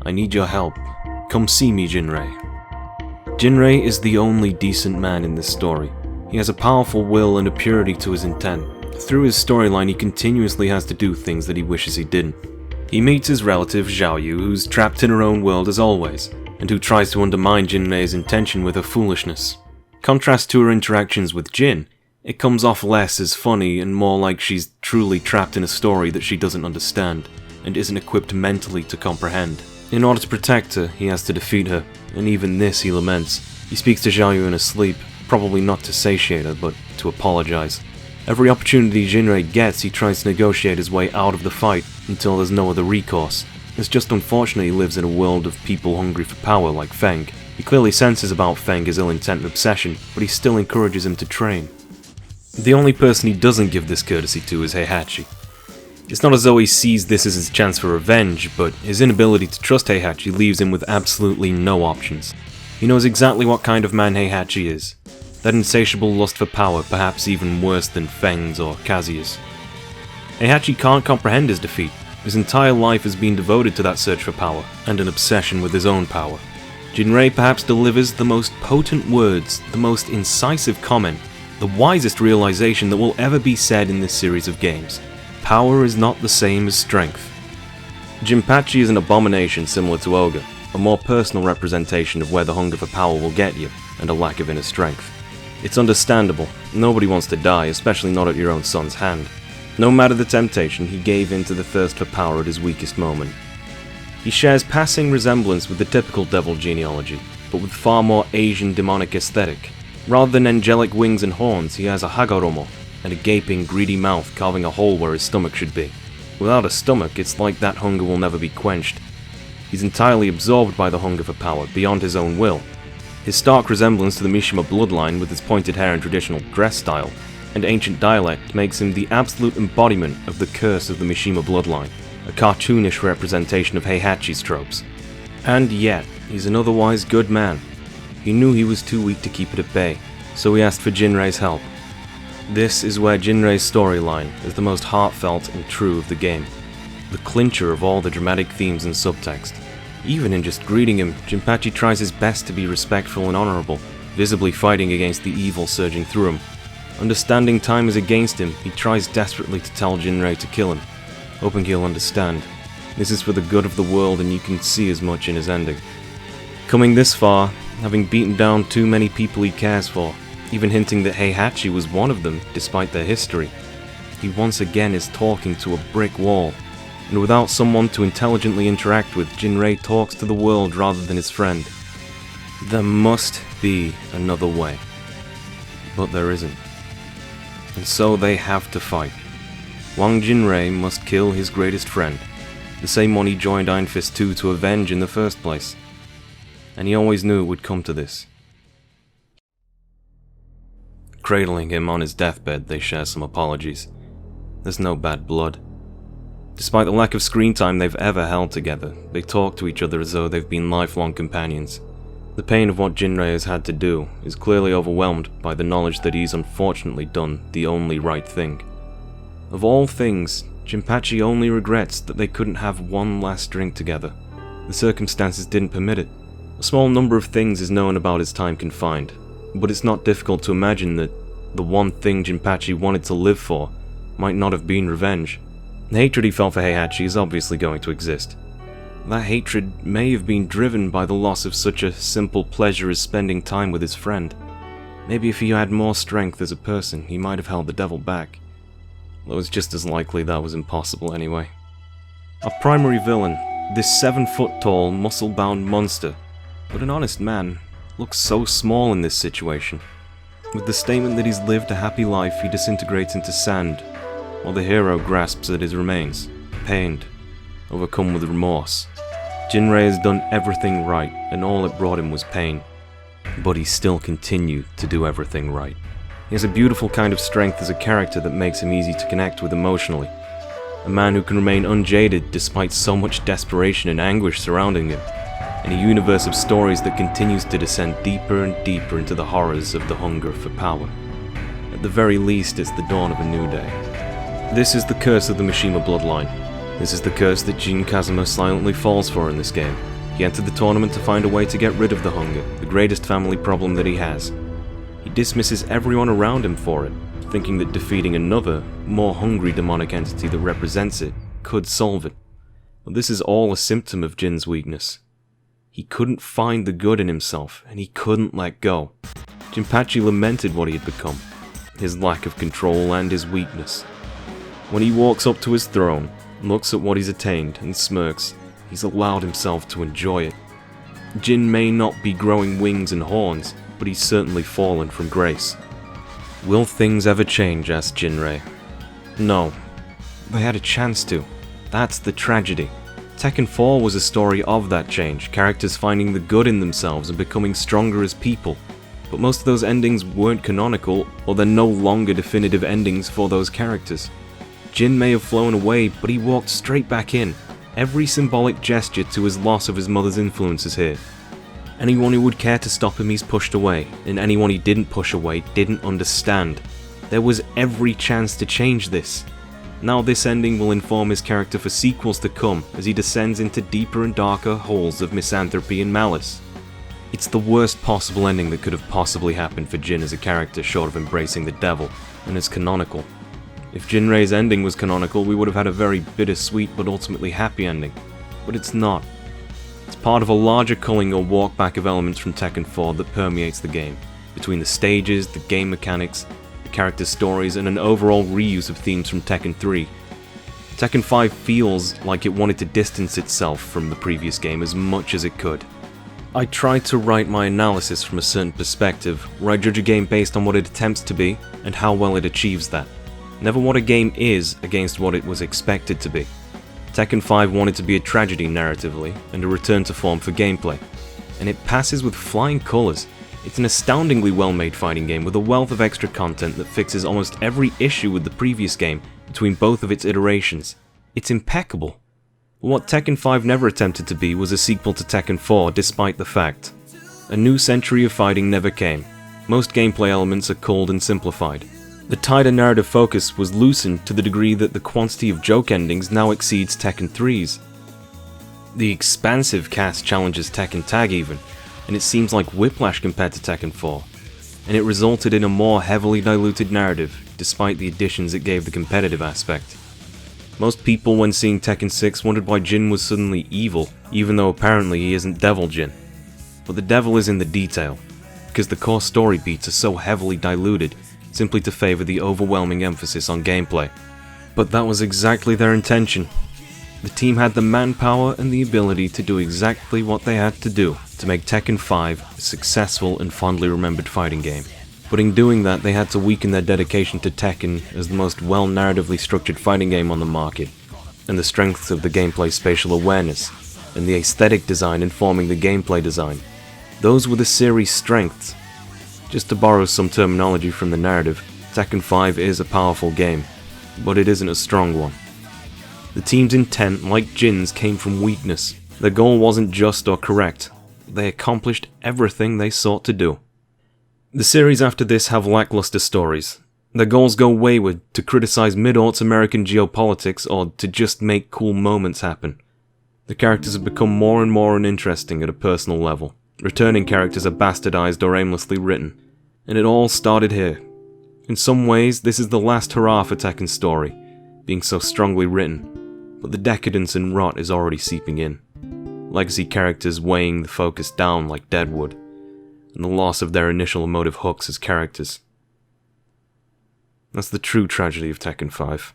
I need your help. Come see me, Jinrei. Jinrei is the only decent man in this story. He has a powerful will and a purity to his intent. Through his storyline, he continuously has to do things that he wishes he didn't. He meets his relative Xiaoyu, who's trapped in her own world as always, and who tries to undermine Jinrei's intention with her foolishness. Contrast to her interactions with Jin, it comes off less as funny and more like she's truly trapped in a story that she doesn't understand, and isn't equipped mentally to comprehend. In order to protect her, he has to defeat her, and even this he laments. He speaks to Xiaoyu in her sleep, probably not to satiate her, but to apologize. Every opportunity Jinrei gets, he tries to negotiate his way out of the fight, until there's no other recourse. It's just unfortunate he lives in a world of people hungry for power like Feng. He clearly senses about Feng his ill intent and obsession, but he still encourages him to train. The only person he doesn't give this courtesy to is Heihachi. It's not as though he sees this as his chance for revenge, but his inability to trust Heihachi leaves him with absolutely no options. He knows exactly what kind of man Heihachi is. That insatiable lust for power, perhaps even worse than Feng's or Kazuya's. Heihachi can't comprehend his defeat. His entire life has been devoted to that search for power, and an obsession with his own power. Jinrei perhaps delivers the most potent words, the most incisive comment, the wisest realization that will ever be said in this series of games. Power is not the same as strength. Jinpachi is an abomination similar to Ogre, a more personal representation of where the hunger for power will get you, and a lack of inner strength. It's understandable, nobody wants to die, especially not at your own son's hand. No matter the temptation, he gave in to the thirst for power at his weakest moment. He shares passing resemblance with the typical devil genealogy, but with far more Asian demonic aesthetic. Rather than angelic wings and horns, he has a Hagoromo, and a gaping, greedy mouth carving a hole where his stomach should be. Without a stomach, it's like that hunger will never be quenched. He's entirely absorbed by the hunger for power, beyond his own will. His stark resemblance to the Mishima bloodline with his pointed hair and traditional dress style, and ancient dialect makes him the absolute embodiment of the curse of the Mishima bloodline, a cartoonish representation of Heihachi's tropes. And yet, he's an otherwise good man. He knew he was too weak to keep it at bay, so he asked for Jinrei's help. This is where Jinrei's storyline is the most heartfelt and true of the game, the clincher of all the dramatic themes and subtext. Even in just greeting him, Jinpachi tries his best to be respectful and honorable, visibly fighting against the evil surging through him. Understanding time is against him, he tries desperately to tell Jinrei to kill him, hoping he'll understand. This is for the good of the world, and you can see as much in his ending. Coming this far, having beaten down too many people he cares for, even hinting that Heihachi was one of them, despite their history, he once again is talking to a brick wall, and without someone to intelligently interact with, Jinrei talks to the world rather than his friend. There must be another way, but there isn't. And so they have to fight. Wang Jinrei must kill his greatest friend, the same one he joined Iron Fist 2 to avenge in the first place. And he always knew it would come to this. Cradling him on his deathbed, they share some apologies. There's no bad blood. Despite the lack of screen time they've ever held together, they talk to each other as though they've been lifelong companions. The pain of what Jinrei has had to do is clearly overwhelmed by the knowledge that he's unfortunately done the only right thing. Of all things, Jinpachi only regrets that they couldn't have one last drink together. The circumstances didn't permit it. A small number of things is known about his time confined, but it's not difficult to imagine that the one thing Jinpachi wanted to live for might not have been revenge. The hatred he felt for Heihachi is obviously going to exist. That hatred may have been driven by the loss of such a simple pleasure as spending time with his friend. Maybe if he had more strength as a person, he might have held the devil back. Though it's just as likely that was impossible anyway. Our primary villain, this 7-foot-tall, muscle-bound monster, but an honest man, looks so small in this situation. With the statement that he's lived a happy life, he disintegrates into sand, while the hero grasps at his remains, pained, overcome with remorse. Jinrei has done everything right, and all it brought him was pain. But he still continued to do everything right. He has a beautiful kind of strength as a character that makes him easy to connect with emotionally. A man who can remain unjaded despite so much desperation and anguish surrounding him, in a universe of stories that continues to descend deeper and deeper into the horrors of the hunger for power. At the very least, it's the dawn of a new day. This is the curse of the Mishima bloodline. This is the curse that Kazama silently falls for in this game. He entered the tournament to find a way to get rid of the hunger, the greatest family problem that he has. He dismisses everyone around him for it, thinking that defeating another, more hungry demonic entity that represents it could solve it. But this is all a symptom of Jin's weakness. He couldn't find the good in himself, and he couldn't let go. Jinpachi lamented what he had become, his lack of control and his weakness. When he walks up to his throne, looks at what he's attained, and smirks, he's allowed himself to enjoy it. Jin may not be growing wings and horns, but he's certainly fallen from grace. Will things ever change? Asked Jinrei. No. They had a chance to. That's the tragedy. Tekken 4 was a story of that change, characters finding the good in themselves and becoming stronger as people. But most of those endings weren't canonical, or they're no longer definitive endings for those characters. Jin may have flown away, but he walked straight back in. Every symbolic gesture to his loss of his mother's influence is here. Anyone who would care to stop him he's pushed away, and anyone he didn't push away didn't understand. There was every chance to change this. Now this ending will inform his character for sequels to come as he descends into deeper and darker holes of misanthropy and malice. It's the worst possible ending that could have possibly happened for Jin as a character short of embracing the devil, and it's canonical. If Jinrei's ending was canonical, we would have had a very bittersweet but ultimately happy ending. But it's not. It's part of a larger culling or walk back of elements from Tekken 4 that permeates the game, between the stages, the game mechanics, the characters' stories, and an overall reuse of themes from Tekken 3. Tekken 5 feels like it wanted to distance itself from the previous game as much as it could. I try to write my analysis from a certain perspective, where I judge a game based on what it attempts to be, and how well it achieves that. Never what a game is against what it was expected to be. Tekken 5 wanted to be a tragedy narratively, and a return to form for gameplay. And it passes with flying colours. It's an astoundingly well-made fighting game with a wealth of extra content that fixes almost every issue with the previous game between both of its iterations. It's impeccable. But what Tekken 5 never attempted to be was a sequel to Tekken 4, despite the fact. A new century of fighting never came. Most gameplay elements are culled and simplified. The tighter narrative focus was loosened to the degree that the quantity of joke endings now exceeds Tekken 3's. The expansive cast challenges Tekken Tag even, and it seems like whiplash compared to Tekken 4. And it resulted in a more heavily diluted narrative, despite the additions it gave the competitive aspect. Most people when seeing Tekken 6 wondered why Jin was suddenly evil, even though apparently he isn't Devil Jin. But the devil is in the detail, because the core story beats are so heavily diluted, simply to favour the overwhelming emphasis on gameplay. But that was exactly their intention. The team had the manpower and the ability to do exactly what they had to do to make Tekken 5 a successful and fondly remembered fighting game. But in doing that, they had to weaken their dedication to Tekken as the most well-narratively structured fighting game on the market, and the strengths of the gameplay spatial awareness, and the aesthetic design informing the gameplay design. Those were the series' strengths. Just to borrow some terminology from the narrative, Tekken 5 is a powerful game, but it isn't a strong one. The team's intent, like Jin's, came from weakness. Their goal wasn't just or correct. They accomplished everything they sought to do. The series after this have lackluster stories. Their goals go wayward to criticize mid-aughts American geopolitics or to just make cool moments happen. The characters have become more and more uninteresting at a personal level. Returning characters are bastardized or aimlessly written. And it all started here. In some ways, this is the last hurrah for Tekken's story, being so strongly written, but the decadence and rot is already seeping in. Legacy characters weighing the focus down like deadwood, and the loss of their initial emotive hooks as characters. That's the true tragedy of Tekken 5.